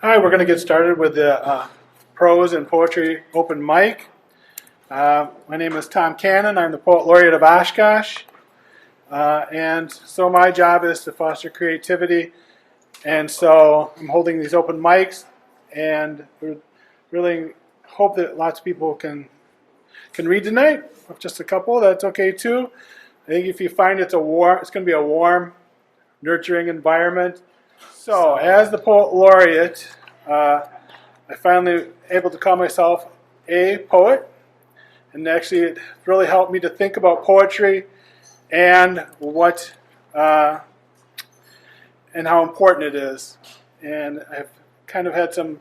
Hi, we're going to get started with the prose and poetry open mic. My name is Tom Cannon. I'm the Poet Laureate of Oshkosh. And so my job is to foster creativity. And so I'm holding these open mics, and we really hope that lots of people can read tonight. If just a couple, that's okay too. I think if you find it's going to be a warm, nurturing environment. So, as the Poet Laureate, I finally able to call myself a poet, and actually it really helped me to think about poetry and what and how important it is. And I've kind of had some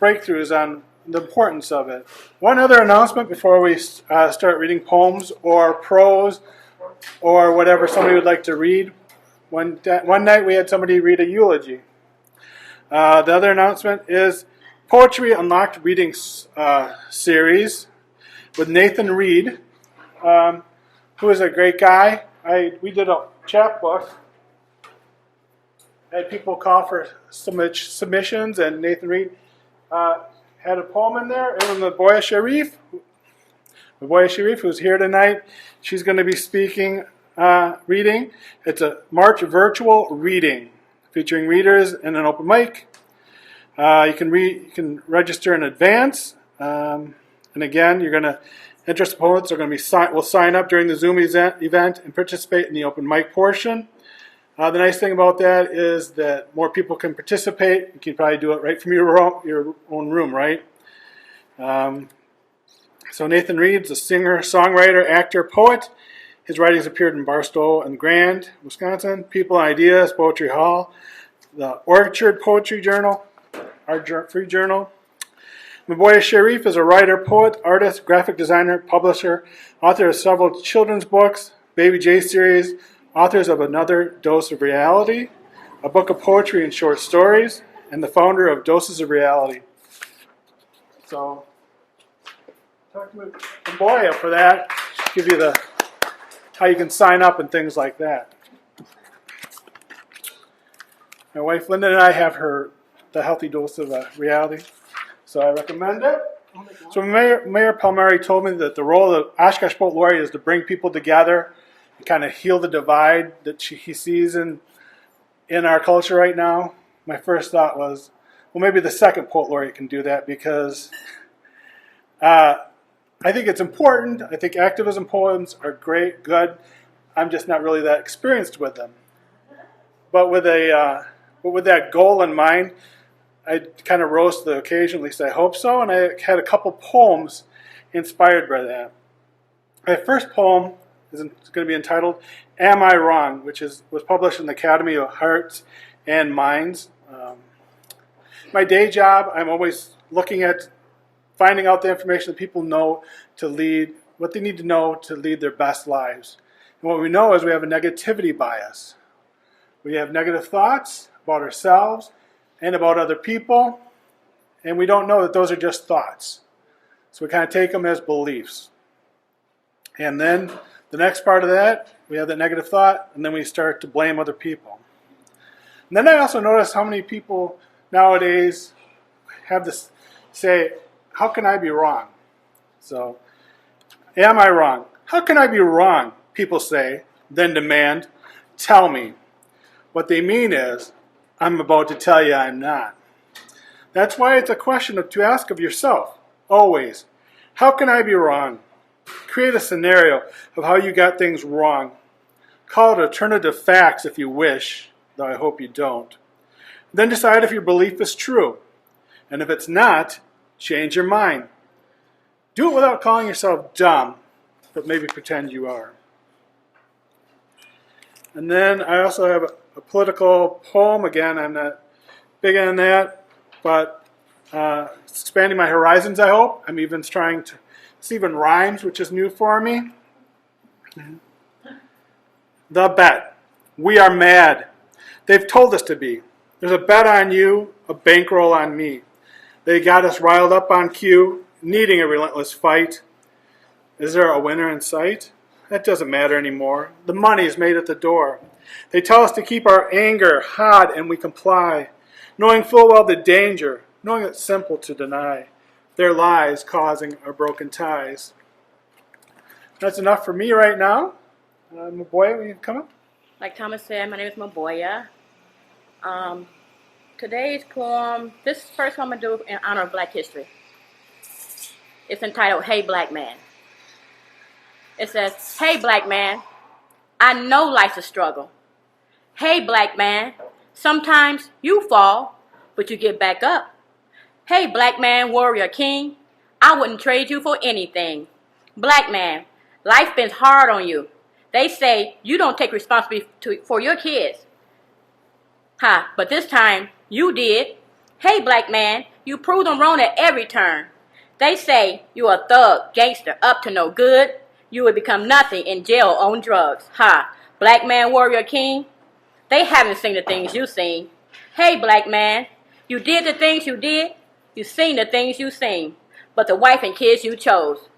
breakthroughs on the importance of it. One other announcement before we start reading poems or prose or whatever somebody would like to read. One night we had somebody read a eulogy. The other announcement is Poetry Unlocked Reading series with Nathan Reed, who is a great guy. We did a chapbook. I had people call for submissions, and Nathan Reed had a poem in there. And Mboya Shariff, who's here tonight, she's going to be speaking. Reading. It's a March virtual reading featuring readers and an open mic. You can register in advance, and again, you're going to interested poets are going to will sign up during the Zoom event and participate in the open mic portion. The nice thing about that is that more people can participate. You can probably do it right from your own room, right? So Nathan Reed's a singer, songwriter, actor, poet. His writings appeared in Barstow and Grand, Wisconsin, People and Ideas, Poetry Hall, the Orchard Poetry Journal, our free journal. Mboya Shariff is a writer, poet, artist, graphic designer, publisher, author of several children's books, Baby J series, authors of Another Dose of Reality, a book of poetry and short stories, and the founder of Doses of Reality. So, talk to Mboya for that, give you how you can sign up and things like that. My wife Linda and I have the Healthy Dose of Reality, so I recommend it. So Mayor Palmieri told me that the role of the Oshkosh Poet Laureate is to bring people together and kind of heal the divide that he sees in our culture right now. My first thought was, well, maybe the second Poet Laureate can do that, because I think it's important. I think activism poems are great, good. I'm just not really that experienced with them. But with that goal in mind, I kind of rose to the occasion, at least I hope so, and I had a couple poems inspired by that. My first poem is going to be entitled Am I Wrong?, which was published in the Academy of Hearts and Minds. My day job, I'm always looking at finding out the information that people know to lead, what they need to know to lead their best lives. And what we know is we have a negativity bias. We have negative thoughts about ourselves and about other people, and we don't know that those are just thoughts. So we kind of take them as beliefs. And then the next part of that, we have the negative thought, and then we start to blame other people. And then I also notice how many people nowadays have this say, how can I be wrong? So, am I wrong? How can I be wrong? People say, then demand, tell me. What they mean is, I'm about to tell you I'm not. That's why it's a question to ask of yourself, always. How can I be wrong? Create a scenario of how you got things wrong. Call it alternative facts if you wish, though I hope you don't. Then decide if your belief is true. And if it's not, change your mind. Do it without calling yourself dumb, but maybe pretend you are. And then I also have a political poem. Again, I'm not big on that, but expanding my horizons, I hope. I'm even trying to, this even rhymes, which is new for me. The bet. We are mad. They've told us to be. There's a bet on you, a bankroll on me. They got us riled up on cue, needing a relentless fight. Is there a winner in sight? That doesn't matter anymore. The money is made at the door. They tell us to keep our anger hot, and we comply. knowing full well the danger, knowing it's simple to deny, their lies causing our broken ties. That's enough for me right now. Mboya, will you come up? Like Thomas said, my name is Mboya. Today's poem, this first one I'm going to do in honor of Black history. It's entitled, Hey Black Man. It says, hey black man, I know life's a struggle. Hey black man, sometimes you fall, but you get back up. Hey black man, warrior king, I wouldn't trade you for anything. Black man, life been hard on you. They say you don't take responsibility for your kids. But this time you did. Hey black man, you proved them wrong at every turn. They say you a thug, gangster, up to no good. You would become nothing in jail on drugs. Black man, warrior king, they haven't seen the things you seen. Hey black man, you did the things you did, you seen the things you seen, but the wife and kids you chose.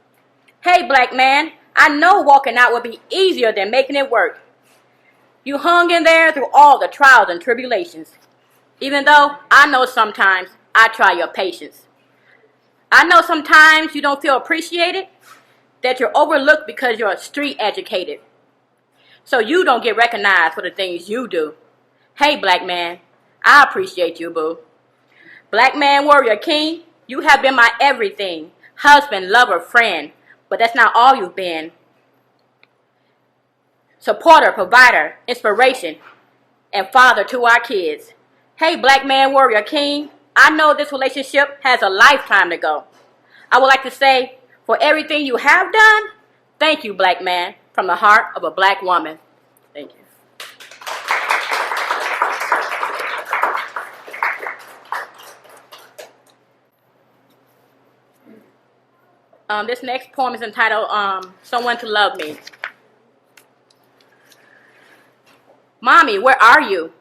Hey black man, I know walking out would be easier than making it work. You hung in there through all the trials and tribulations, even though I know sometimes I try your patience. I know sometimes you don't feel appreciated, that you're overlooked because you're street educated. So you don't get recognized for the things you do. Hey black man, I appreciate you, boo. Black man, warrior king, you have been my everything. Husband, lover, friend, but that's not all you've been. Supporter, provider, inspiration, and father to our kids. Hey black man, warrior king, I know this relationship has a lifetime to go. I would like to say, for everything you have done, thank you, black man, from the heart of a black woman. Thank you. This next poem is entitled, Someone to Love Me. Mommy, where are you?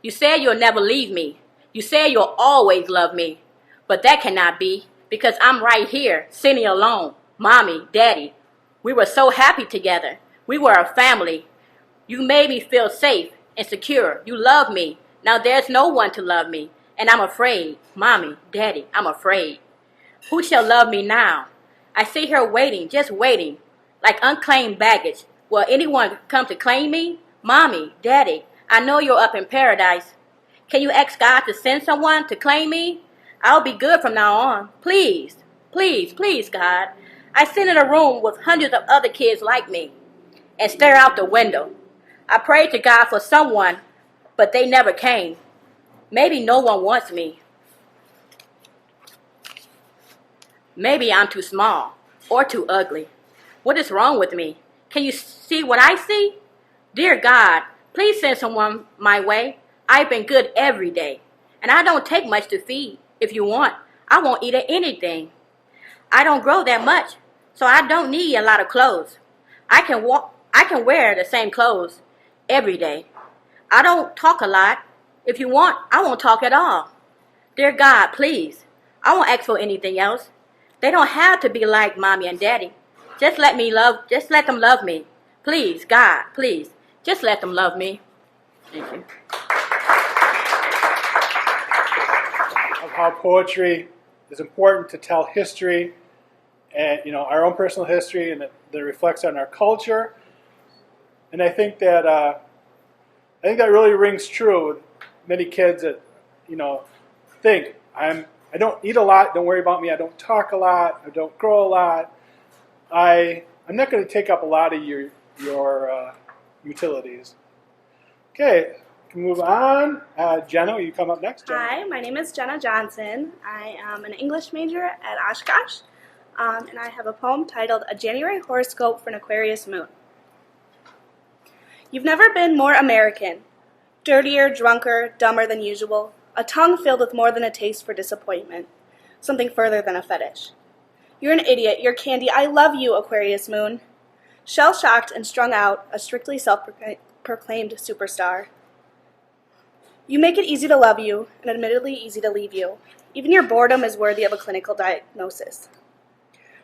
You said you'll never leave me. You said you'll always love me. But that cannot be, because I'm right here, sitting alone. Mommy, Daddy, we were so happy together. We were a family. You made me feel safe and secure. You love me. Now there's no one to love me. And I'm afraid. Mommy, Daddy, I'm afraid. Who shall love me now? I sit here waiting, just waiting, like unclaimed baggage. Will anyone come to claim me? Mommy, Daddy, I know you're up in paradise. Can you ask God to send someone to claim me? I'll be good from now on. Please, please, please, God. I sit in a room with hundreds of other kids like me and stare out the window. I prayed to God for someone, but they never came. Maybe no one wants me. Maybe I'm too small or too ugly. What is wrong with me? Can you see what I see? Dear God, please send someone my way. I've been good every day, and I don't take much to feed. If you want, I won't eat anything. I don't grow that much, so I don't need a lot of clothes. I can wear the same clothes every day. I don't talk a lot. If you want, I won't talk at all. Dear God, please, I won't ask for anything else. They don't have to be like Mommy and Daddy. Just let them love me. Please, God, please, just let them love me. Thank you. Of how poetry is important to tell history, and our own personal history, and that reflects on our culture. And I think that really rings true with many kids that think I don't eat a lot. Don't worry about me. I don't talk a lot. I don't grow a lot. I'm not going to take up a lot of your utilities. Okay, we can move on. Jenna, will you come up next? Jenna? Hi, my name is Jenna Johnson. I am an English major at Oshkosh, and I have a poem titled A January Horoscope for an Aquarius Moon. You've never been more American, dirtier, drunker, dumber than usual, a tongue filled with more than a taste for disappointment, something further than a fetish. You're an idiot, you're candy, I love you, Aquarius Moon. Shell-shocked and strung out, a strictly self-proclaimed superstar. You make it easy to love you, and admittedly easy to leave you. Even your boredom is worthy of a clinical diagnosis.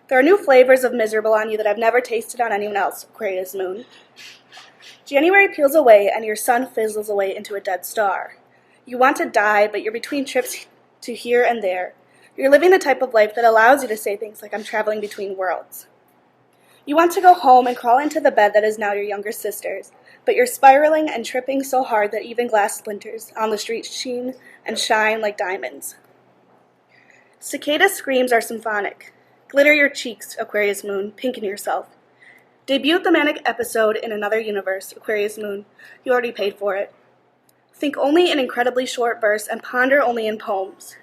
There are new flavors of miserable on you that I've never tasted on anyone else, Aquarius Moon. January peels away, and your sun fizzles away into a dead star. You want to die, but you're between trips to here and there. You're living the type of life that allows you to say things like, I'm traveling between worlds. You want to go home and crawl into the bed that is now your younger sister's, but you're spiraling and tripping so hard that even glass splinters on the street sheen and shine like diamonds. Cicada screams are symphonic. Glitter your cheeks, Aquarius Moon, pinken yourself. Debut the manic episode in another universe, Aquarius Moon. You already paid for it. Think only in incredibly short verse and ponder only in poems.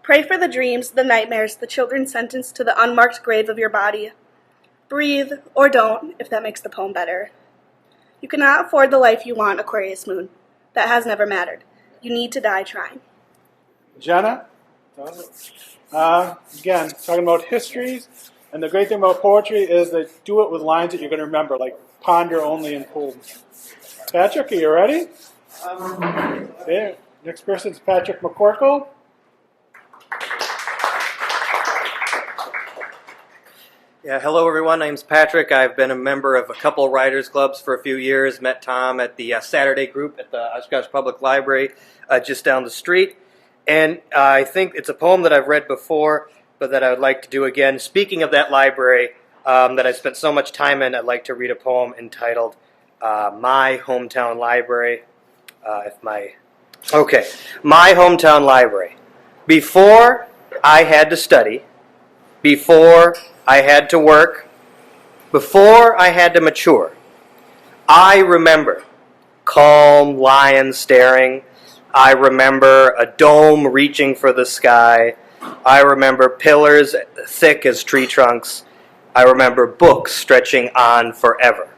Pray for the dreams, the nightmares, the children sentenced to the unmarked grave of your body. Breathe, or don't, if that makes the poem better. You cannot afford the life you want, Aquarius Moon. That has never mattered. You need to die trying. Jenna? Again, talking about histories, and the great thing about poetry is that do it with lines that you're going to remember, like ponder only in poems. Patrick, are you ready? There. Next person is Patrick McCorkle. Yeah, hello everyone. My name's Patrick. I've been a member of a couple of writers clubs for a few years. Met Tom at the Saturday group at the Oshkosh Public Library just down the street. And I think it's a poem that I've read before, but that I would like to do again. Speaking of that library that I spent so much time in, I'd like to read a poem entitled My Hometown Library. My hometown library. Before I had to study, before I had to work, before I had to mature, I remember calm lions staring. I remember a dome reaching for the sky. I remember pillars thick as tree trunks. I remember books stretching on forever.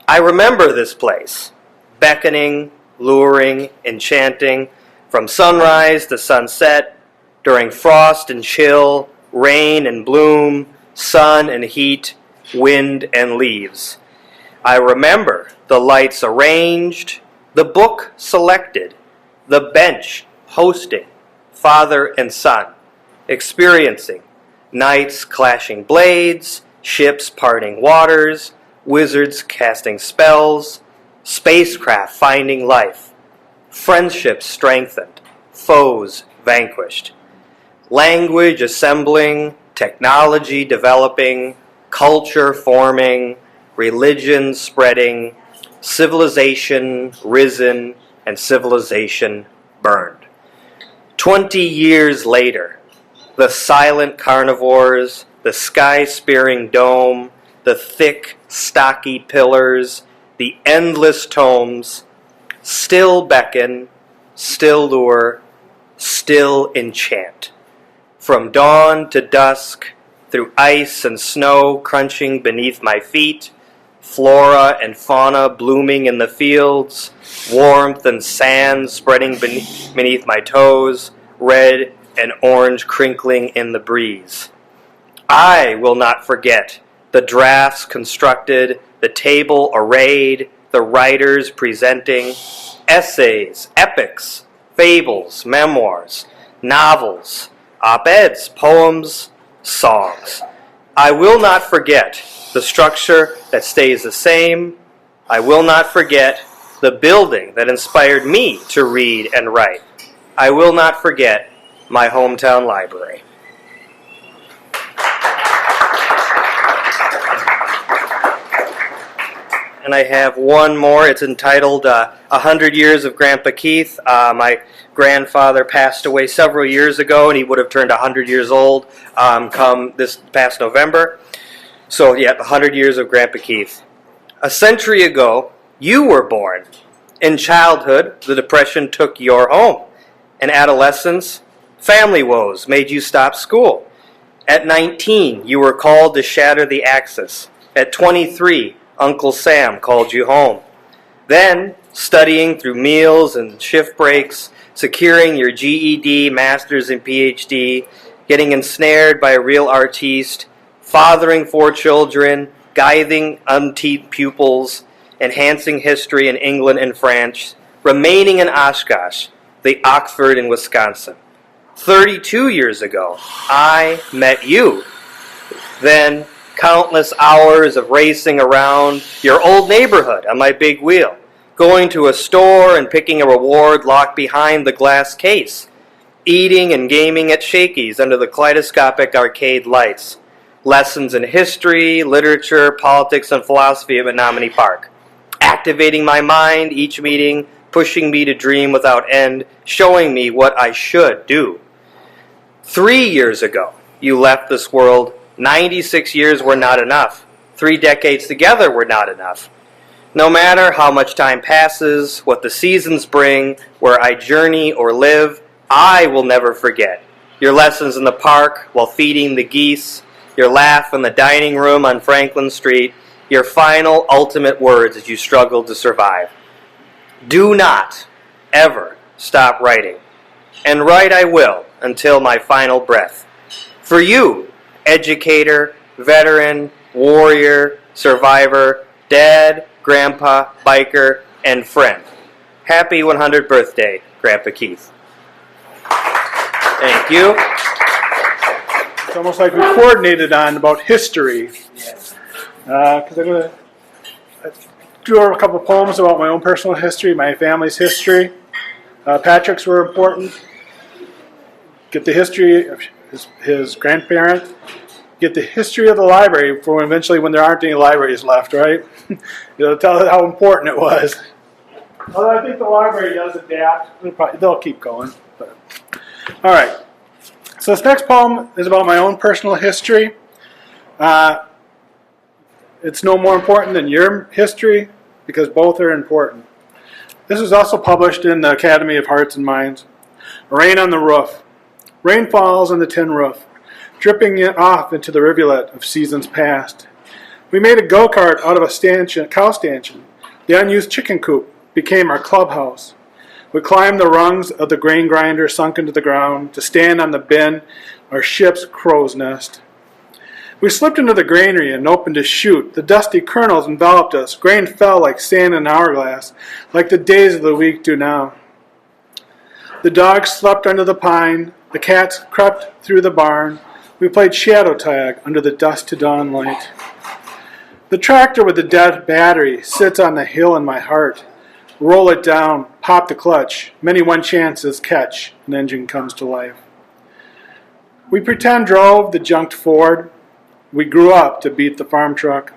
I remember this place, beckoning, luring, enchanting, from sunrise to sunset, during frost and chill, rain and bloom, sun and heat, wind and leaves. I remember the lights arranged, the book selected, the bench hosting, father and son, experiencing knights clashing blades, ships parting waters, wizards casting spells, spacecraft finding life, friendships strengthened, foes vanquished, language assembling, technology developing, culture forming, religion spreading, civilization risen, and civilization burned. 20 years later, the silent carnivores, the sky-spearing dome, the thick, stocky pillars, the endless tomes, still beckon, still lure, still enchant. From dawn to dusk, through ice and snow crunching beneath my feet, flora and fauna blooming in the fields, warmth and sand spreading beneath my toes, red and orange crinkling in the breeze. I will not forget the drafts constructed, the table arrayed, the writers presenting, essays, epics, fables, memoirs, novels, op-eds, poems, songs. I will not forget the structure that stays the same. I will not forget the building that inspired me to read and write. I will not forget my hometown library. And I have one more. It's entitled 100 Years of Grandpa Keith. My grandfather passed away several years ago, and he would have turned 100 years old come this past November. So, yeah, 100 Years of Grandpa Keith. A century ago, you were born. In childhood, the Depression took your home. In adolescence, family woes made you stop school. At 19, you were called to shatter the Axis. At 23, Uncle Sam called you home. Then, studying through meals and shift breaks, securing your GED, master's, and PhD, getting ensnared by a real artiste, fathering 4 children, guiding unteed pupils, enhancing history in England and France, remaining in Oshkosh, the Oxford in Wisconsin. 32 years ago, I met you. Then, countless hours of racing around your old neighborhood on my big wheel, going to a store and picking a reward locked behind the glass case, eating and gaming at Shakey's under the kaleidoscopic arcade lights, lessons in history, literature, politics, and philosophy at Menominee Park, activating my mind each meeting, pushing me to dream without end, showing me what I should do. 3 years ago, you left this world. 96 years were not enough. 3 decades together were not enough. No matter how much time passes, what the seasons bring, where I journey or live, I will never forget your lessons in the park while feeding the geese, your laugh in the dining room on Franklin Street, your final ultimate words as you struggled to survive. Do not ever stop writing, and write I will until my final breath. For you, educator, veteran, warrior, survivor, dad, grandpa, biker, and friend. Happy 100th birthday, Grandpa Keith. Thank you. It's almost like we coordinated on about history. Because I drew a couple poems about my own personal history, my family's history. Patrick's were important. Get the history of his grandparent. Get the history of the library for eventually when there aren't any libraries left, right? It'll tell how important it was. Although I think the library does adapt. They'll keep going. But. All right. So this next poem is about my own personal history. It's no more important than your history because both are important. This was also published in the Academy of Hearts and Minds. Rain on the roof. Rain falls on the tin roof, dripping it off into the rivulet of seasons past. We made a go-kart out of a cow stanchion. The unused chicken coop became our clubhouse. We climbed the rungs of the grain grinder sunk into the ground to stand on the bin, our ship's crow's nest. We slipped into the granary and opened a chute. The dusty kernels enveloped us. Grain fell like sand in an hourglass, like the days of the week do now. The dogs slept under the pine. The cats crept through the barn. We played shadow tag under the dusk to dawn light. The tractor with the dead battery sits on the hill in my heart. Roll it down, pop the clutch. Many one chances catch. An engine comes to life. We pretend drove the junked Ford. We grew up to beat the farm truck.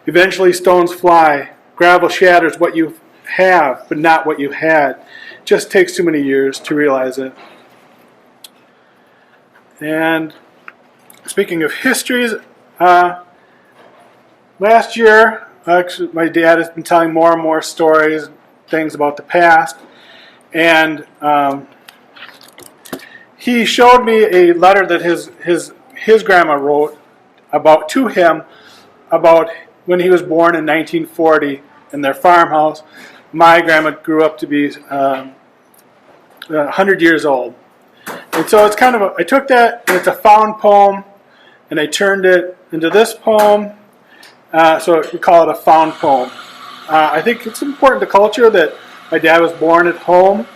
Eventually stones fly. Gravel shatters what you have, but not what you had. Just takes too many years to realize it. And speaking of histories, last year, actually, my dad has been telling more and more stories, things about the past, and he showed me a letter that his grandma wrote to him about when he was born in 1940 in their farmhouse. My grandma grew up to be 100 years old. And so it's kind of I took that, and it's a found poem, and I turned it into this poem. So we call it a found poem. I think it's important to culture that my dad was born at home,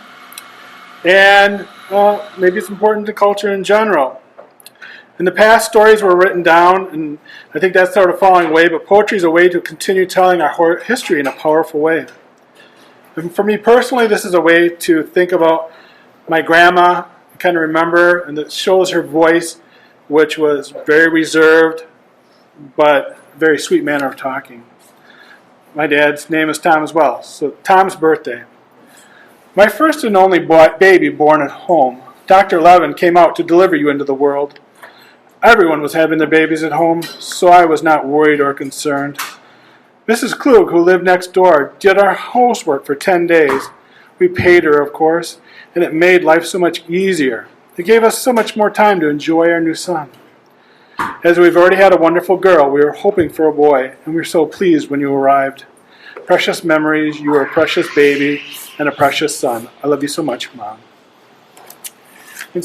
and maybe it's important to culture in general. In the past, stories were written down, and I think that's sort of falling away, but poetry is a way to continue telling our history in a powerful way. And for me personally, this is a way to think about my grandma, kind of remember, and it shows her voice, which was very reserved, but very sweet manner of talking. My dad's name is Tom as well, so Tom's birthday. My first and only baby born at home. Dr. Levin came out to deliver you into the world. Everyone was having their babies at home, so I was not worried or concerned. Mrs. Klug, who lived next door, did our housework for 10 days. We paid her, of course, and it made life so much easier. It gave us so much more time to enjoy our new son. As we've already had a wonderful girl, we were hoping for a boy, and we were so pleased when you arrived. Precious memories, you were a precious baby and a precious son. I love you so much, Mom. And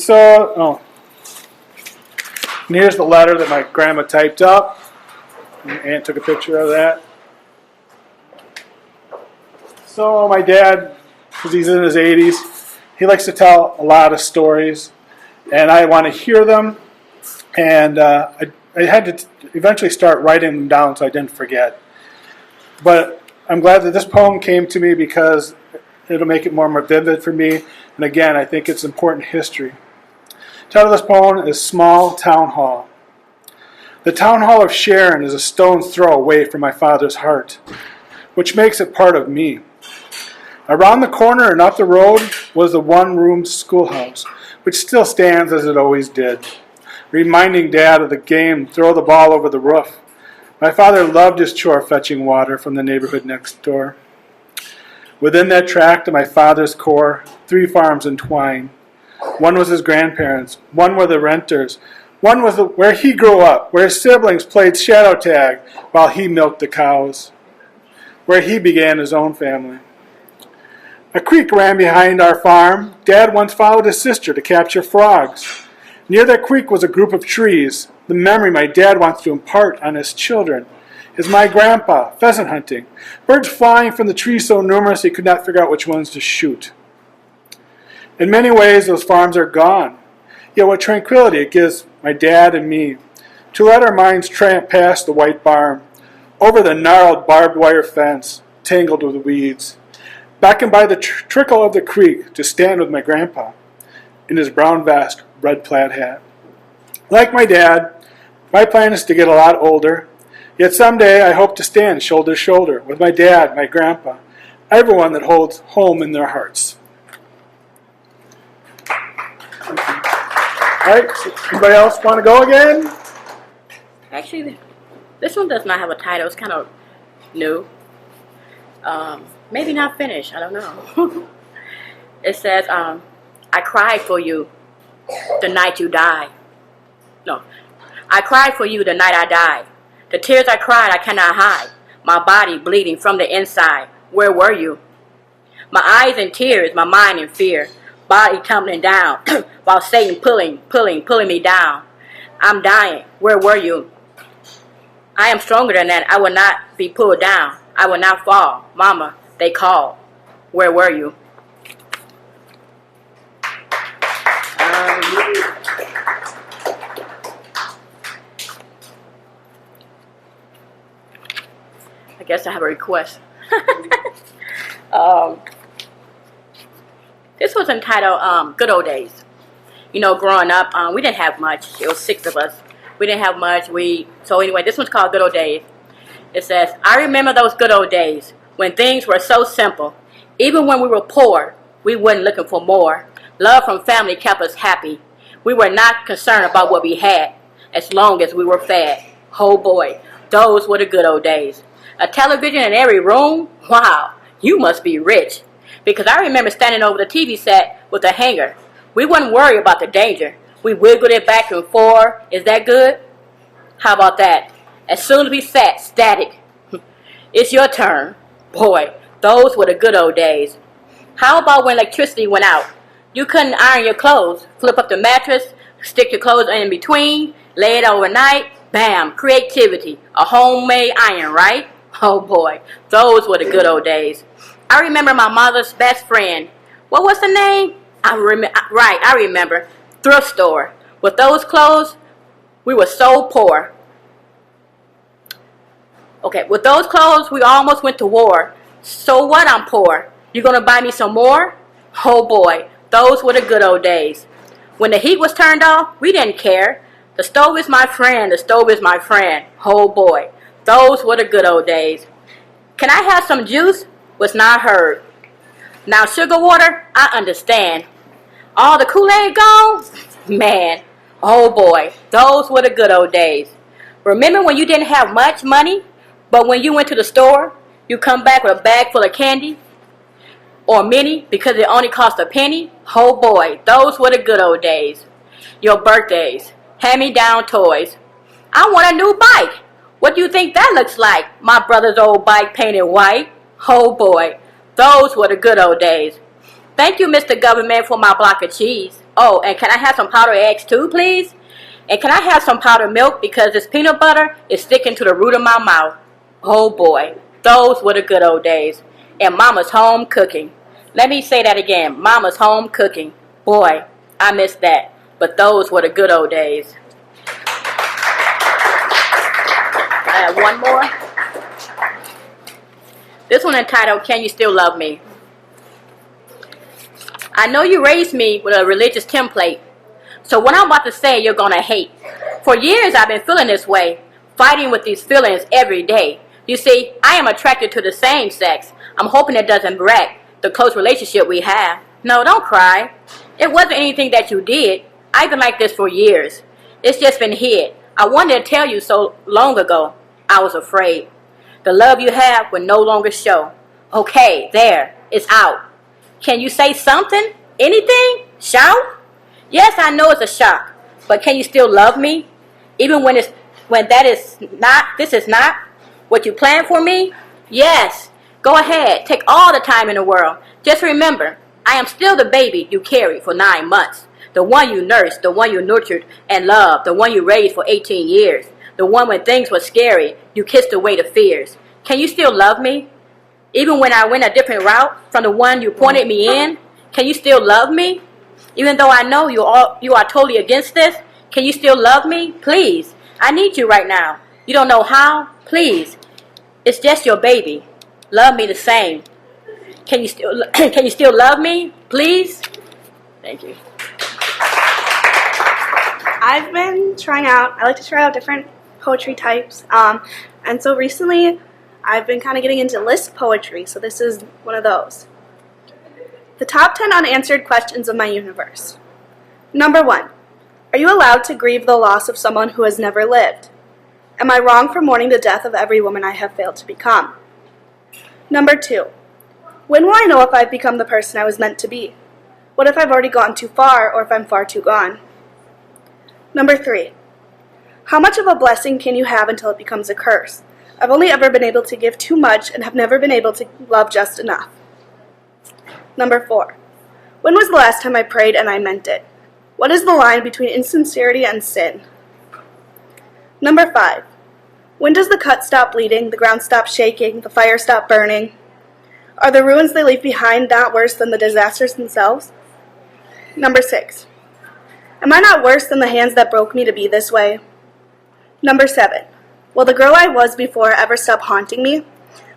and here's the letter that my grandma typed up. My aunt took a picture of that. So my dad, because he's in his 80s, he likes to tell a lot of stories, and I want to hear them. And I had to eventually start writing them down so I didn't forget. But I'm glad that this poem came to me because it'll make it more vivid for me. And again, I think it's important history. The title of this poem is Small Town Hall. The town hall of Sharon is a stone's throw away from my father's heart, which makes it part of me. Around the corner and up the road was the one-room schoolhouse, which still stands as it always did, reminding Dad of the game, throw the ball over the roof. My father loved his chore fetching water from the neighborhood next door. Within that tract of my father's core, 3 farms entwine. One was his grandparents', one were the renters', one was where he grew up, where his siblings played shadow tag while he milked the cows, where he began his own family. A creek ran behind our farm. Dad once followed his sister to capture frogs. Near that creek was a group of trees, the memory my dad wants to impart on his children. Is my grandpa, pheasant hunting, birds flying from the trees so numerous he could not figure out which ones to shoot. In many ways, those farms are gone. Yet what tranquility it gives my dad and me to let our minds tramp past the white barn, over the gnarled barbed wire fence, tangled with weeds, back and by the trickle of the creek to stand with my grandpa in his brown vest, red plaid hat. Like my dad, my plan is to get a lot older, yet someday I hope to stand shoulder to shoulder with my dad, my grandpa, everyone that holds home in their hearts. All right, anybody else want to go again? Actually, this one does not have a title. It's kind of new. Maybe not finished. I don't know. It says, I cried for you the night you died. No. I cried for you the night I died. The tears I cried I cannot hide. My body bleeding from the inside. Where were you? My eyes in tears, my mind in fear. Body tumbling down while Satan pulling me down. I'm dying. Where were you? I am stronger than that. I will not be pulled down. I will not fall. Mama, they call. Where were you? I guess I have a request. This was entitled Good Old Days. You know, growing up, we didn't have much. It was 6 of us. We didn't have much. So anyway, this one's called Good Old Days. It says, I remember those good old days when things were so simple. Even when we were poor, we weren't looking for more. Love from family kept us happy. We were not concerned about what we had, as long as we were fed. Oh boy, those were the good old days. A television in every room? Wow, you must be rich. Because I remember standing over the TV set with a hanger. We wouldn't worry about the danger. We wiggled it back and forth. Is that good? How about that? As soon as we sat, static. It's your turn. Boy, those were the good old days. How about when electricity went out? You couldn't iron your clothes, flip up the mattress, stick your clothes in between, lay it overnight. Bam, creativity. A homemade iron, right? Oh boy, those were the good old days. I remember my mother's best friend. What was the name? I remember. Thrift store. With those clothes, we were so poor. Okay, with those clothes, we almost went to war. So what, I'm poor? You gonna buy me some more? Oh boy, those were the good old days. When the heat was turned off, we didn't care. The stove is my friend, the stove is my friend. Oh boy, those were the good old days. Can I have some juice? Was not heard. Now sugar water, I understand. All the Kool-Aid gone? Man, oh boy, those were the good old days. Remember when you didn't have much money, but when you went to the store, you come back with a bag full of candy? Or mini because it only cost a penny? Oh boy, those were the good old days. Your birthdays, hand-me-down toys. I want a new bike. What do you think that looks like? My brother's old bike painted white. Oh boy, those were the good old days. Thank you, Mr. Government, for my block of cheese. Oh, and can I have some powdered eggs too, please? And can I have some powdered milk because this peanut butter is sticking to the root of my mouth. Oh boy, those were the good old days. And Mama's home cooking. Let me say that again, Mama's home cooking. Boy, I miss that. But those were the good old days. I have one more. This one entitled, Can You Still Love Me? I know you raised me with a religious template, so what I'm about to say you're gonna hate. For years I've been feeling this way, fighting with these feelings every day. You see, I am attracted to the same sex. I'm hoping it doesn't wreck the close relationship we have. No, don't cry. It wasn't anything that you did. I've been like this for years. It's just been hid. I wanted to tell you so long ago. I was afraid. The love you have will no longer show. Okay, there, it's out. Can you say something? Anything? Shout? Yes, I know it's a shock, but can you still love me? Even when this is not what you planned for me? Yes. Go ahead, take all the time in the world. Just remember, I am still the baby you carried for 9 months. The one you nursed, the one you nurtured and loved, the one you raised for 18 years. The one when things were scary, you kissed away the fears. Can you still love me? Even when I went a different route from the one you pointed me in, can you still love me? Even though I know you are totally against this, can you still love me? Please, I need you right now. You don't know how? Please, it's just your baby. Love me the same. Can you still love me? Please? Thank you. I've been I like to try out different poetry types. And so recently I've been kind of getting into list poetry, so this is one of those. The top 10 unanswered questions of my universe. Number 1. Are you allowed to grieve the loss of someone who has never lived? Am I wrong for mourning the death of every woman I have failed to become? Number 2. When will I know if I've become the person I was meant to be? What if I've already gone too far, or if I'm far too gone? Number 3. How much of a blessing can you have until it becomes a curse? I've only ever been able to give too much and have never been able to love just enough. Number 4. When was the last time I prayed and I meant it? What is the line between insincerity and sin? Number 5. When does the cut stop bleeding, the ground stop shaking, the fire stop burning? Are the ruins they leave behind not worse than the disasters themselves? Number 6. Am I not worse than the hands that broke me to be this way? Number 7. Will the girl I was before ever stop haunting me?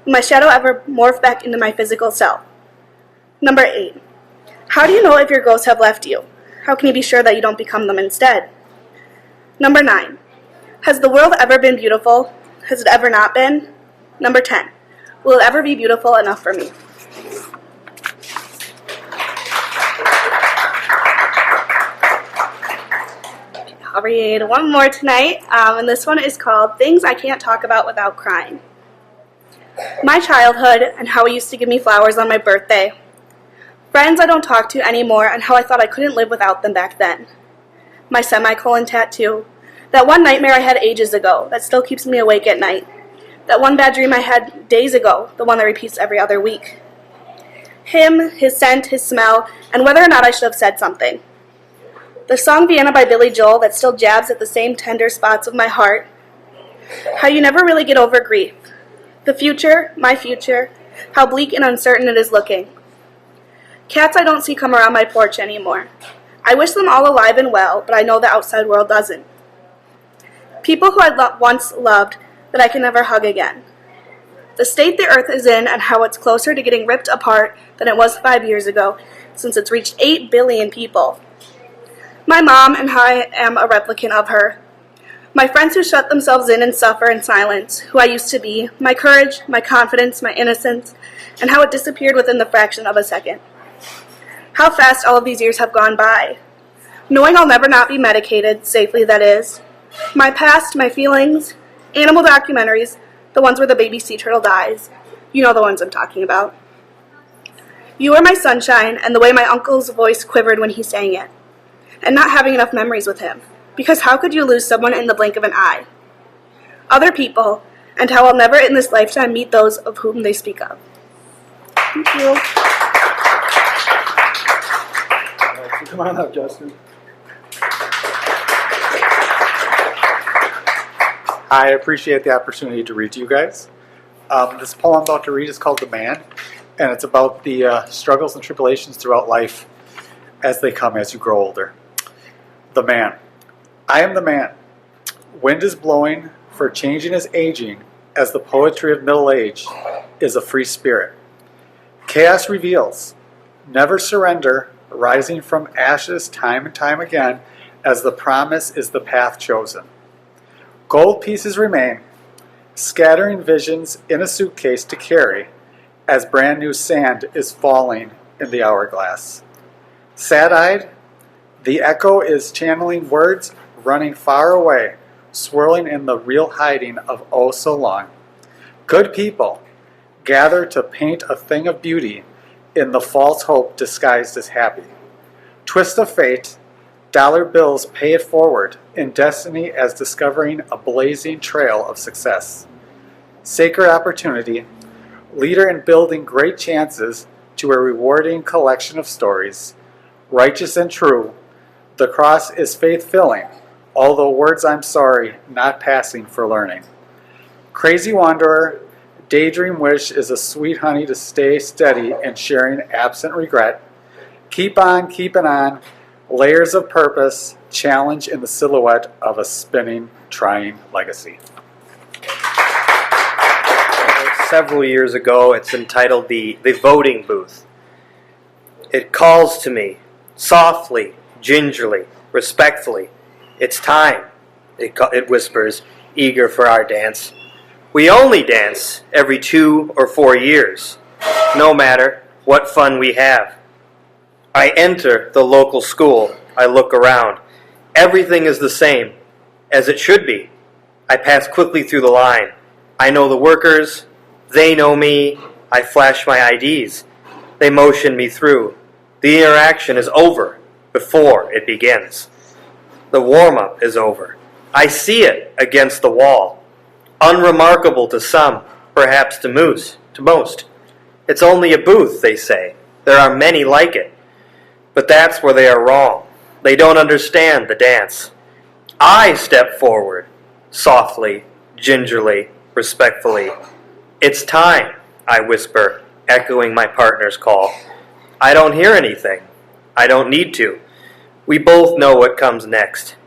Will my shadow ever morph back into my physical self? Number 8. How do you know if your ghosts have left you? How can you be sure that you don't become them instead? Number 9. Has the world ever been beautiful? Has it ever not been? Number 10. Will it ever be beautiful enough for me? I'll read one more tonight, and this one is called Things I Can't Talk About Without Crying. My childhood and how he used to give me flowers on my birthday. Friends I don't talk to anymore and how I thought I couldn't live without them back then. My semicolon tattoo. That one nightmare I had ages ago that still keeps me awake at night. That one bad dream I had days ago, the one that repeats every other week. Him, his scent, his smell, and whether or not I should have said something. The song Vienna by Billy Joel that still jabs at the same tender spots of my heart. How you never really get over grief. The future, my future, how bleak and uncertain it is looking. Cats I don't see come around my porch anymore. I wish them all alive and well, but I know the outside world doesn't. People who I once loved that I can never hug again. The state the earth is in and how it's closer to getting ripped apart than it was 5 years ago, since it's reached 8 billion people. My mom and how I am a replicant of her. My friends who shut themselves in and suffer in silence, who I used to be, my courage, my confidence, my innocence, and how it disappeared within the fraction of a second. How fast all of these years have gone by. Knowing I'll never not be medicated, safely that is. My past, my feelings, animal documentaries, the ones where the baby sea turtle dies. You know the ones I'm talking about. You are my sunshine, and the way my uncle's voice quivered when he sang it. And not having enough memories with him. Because how could you lose someone in the blink of an eye? Other people, and how I'll never in this lifetime meet those of whom they speak of. Thank you. Come on up, Justin. I appreciate the opportunity to read to you guys. This poem I'm about to read is called The Man, and it's about the struggles and tribulations throughout life as they come as you grow older. The Man. I am the man. Wind is blowing, for changing is aging, as the poetry of middle age. is a free spirit. Chaos reveals. Never surrender, rising from ashes time and time again, as the promise is the path chosen. Gold pieces remain, scattering visions in a suitcase to carry, as brand new sand is falling in the hourglass. Sad-eyed, the echo is channeling words running far away, swirling in the real hiding of oh so long. Good people gather to paint a thing of beauty in the false hope disguised as happy. Twist of fate, dollar bills pay it forward in destiny as discovering a blazing trail of success. Sacred opportunity, leader in building great chances to a rewarding collection of stories. Righteous and true, the cross is faith-filling, although words I'm sorry, not passing for learning. Crazy wanderer, daydream wish is a sweet honey to stay steady and sharing absent regret. Keep on keeping on, layers of purpose, challenge in the silhouette of a spinning, trying legacy. Several years ago, it's entitled The Voting Booth. It calls to me, softly, gingerly, respectfully. It's time, it whispers, eager for our dance. We only dance every 2 or 4 years, no matter what fun we have. I enter the local school, I look around. Everything is the same, as it should be. I pass quickly through the line. I know the workers, they know me. I flash my IDs. They motion me through. The interaction is over before it begins. The warm-up is over. I see it against the wall. Unremarkable to some, perhaps to most. It's only a booth, they say. There are many like it. But that's where they are wrong. They don't understand the dance. I step forward, softly, gingerly, respectfully. It's time, I whisper, echoing my partner's call. I don't hear anything. I don't need to. We both know what comes next.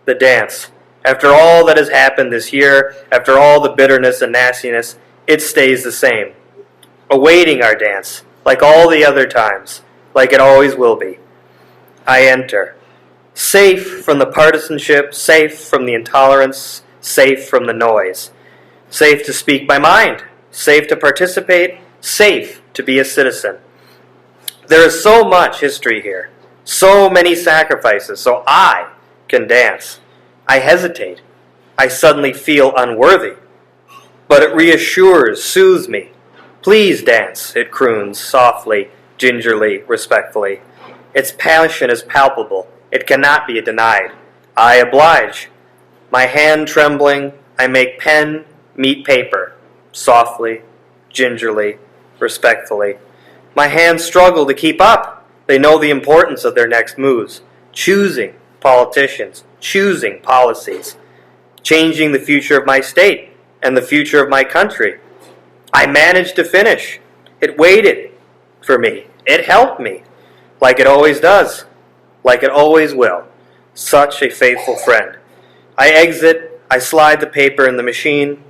The dance. After all that has happened this year, after all the bitterness and nastiness, it stays the same. Awaiting our dance, like all the other times, like it always will be. I enter. Safe from the partisanship, safe from the intolerance, safe from the noise. Safe to speak my mind, safe to participate, safe to be a citizen. There is so much history here, so many sacrifices, so I can dance. I hesitate. I suddenly feel unworthy. But it reassures, soothes me. Please dance, it croons, softly, gingerly, respectfully. Its passion is palpable. It cannot be denied. I oblige. My hand trembling, I make pen meet paper, softly, gingerly, respectfully. My hands struggle to keep up. They know the importance of their next moves. Choosing politicians, choosing policies, changing the future of my state and the future of my country. I managed to finish. It waited for me. It helped me, like it always does, like it always will. Such a faithful friend. I exit. I slide the paper in the machine.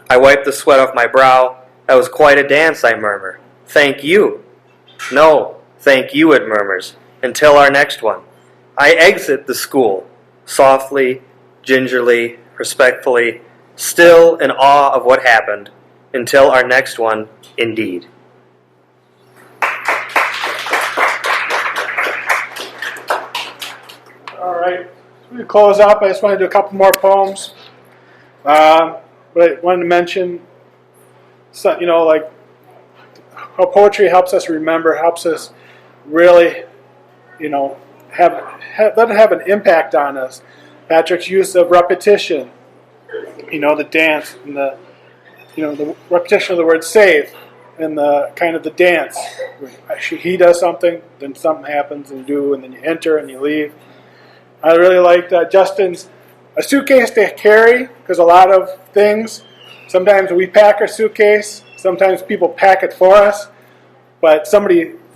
I wipe the sweat off my brow. That was quite a dance, I murmur. Thank you. No, thank you, it murmurs, until our next one. I exit the school, softly, gingerly, respectfully, still in awe of what happened, until our next one, indeed. All right, to close up, I just want to do a couple more poems. But I wanted to mention, like how poetry helps us remember, helps us really, let it have an impact on us. Patrick's use of repetition, the dance, and the repetition of the word save, and the kind of the dance. He does something, then something happens, and and then you enter and you leave. I really liked Justin's a suitcase to carry, because a lot of things, sometimes we pack our suitcase, sometimes people pack it for us, but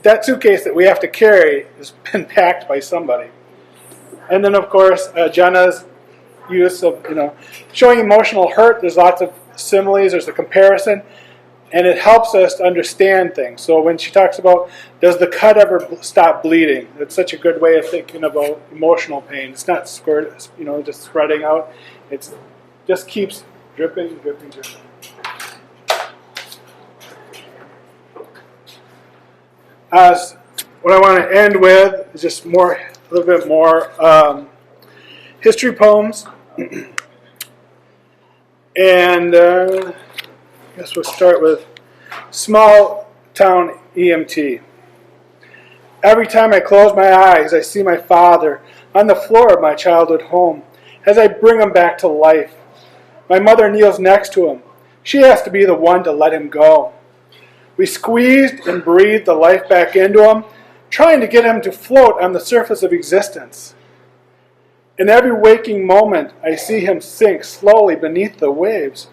that suitcase that we have to carry has been packed by somebody. And then, of course, Jenna's use of, showing emotional hurt. There's lots of similes. There's a comparison. And it helps us to understand things. So when she talks about, does the cut ever stop bleeding? That's such a good way of thinking about emotional pain. It's not just spreading out. It just keeps dripping, dripping, dripping. What I want to end with is just a little bit more history poems. And I guess we'll start with Small Town EMT. Every time I close my eyes, I see my father on the floor of my childhood home as I bring him back to life. My mother kneels next to him. She has to be the one to let him go. We squeezed and breathed the life back into him, trying to get him to float on the surface of existence. In every waking moment, I see him sink slowly beneath the waves.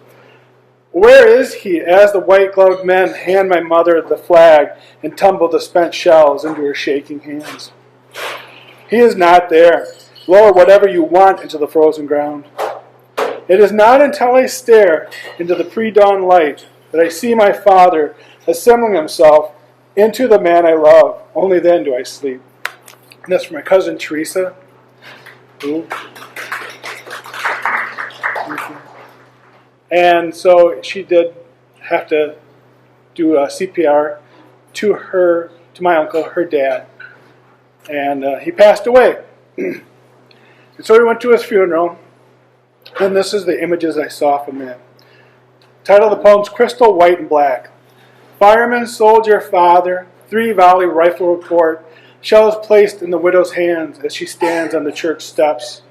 Where is he as the white-gloved men hand my mother the flag and tumble the spent shells into her shaking hands? He is not there. Lower whatever you want into the frozen ground. It is not until I stare into the pre-dawn light that I see my father assembling himself into the man I love. Only then do I sleep. And that's for my cousin Teresa. Ooh. And so she did have to do a CPR to my uncle, her dad. And he passed away. And so we went to his funeral. And this is the images I saw from it. Title of the poem's Crystal, White, and Black. Fireman, soldier, father, 3-volley rifle report, shells placed in the widow's hands as she stands on the church steps.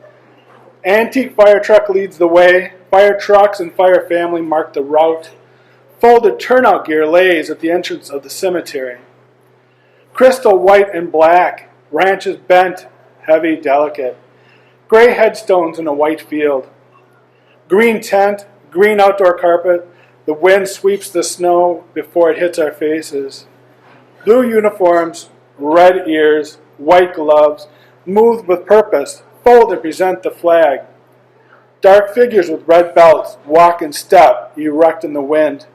Antique fire truck leads the way. Fire trucks and fire family mark the route. Folded turnout gear lays at the entrance of the cemetery. Crystal, white, and black, branches bent, heavy, delicate. Gray headstones in a white field. Green tent, green outdoor carpet. The wind sweeps the snow before it hits our faces. Blue uniforms, red ears, white gloves, moved with purpose, fold and present the flag. Dark figures with red belts walk in step, erect in the wind.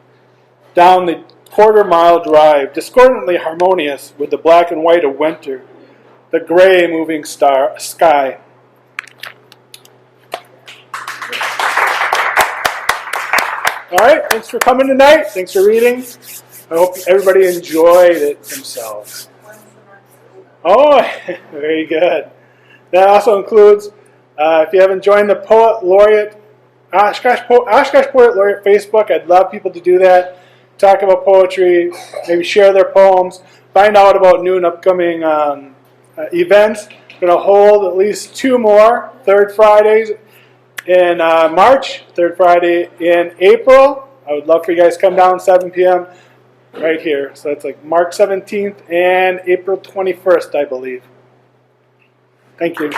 Down the quarter-mile drive, discordantly harmonious with the black and white of winter, the gray moving sky. All right, thanks for coming tonight. Thanks for reading. I hope everybody enjoyed it themselves. Oh, very good. That also includes, if you haven't joined the Poet Laureate, Oshkosh Poet Laureate Facebook, I'd love people to do that. Talk about poetry, maybe share their poems, find out about new and upcoming events. We're going to hold at least 2 more third Fridays in March, third Friday in April. I would love for you guys to come down 7 p.m. right here. So that's like March 17th and April 21st, I believe. Thank you.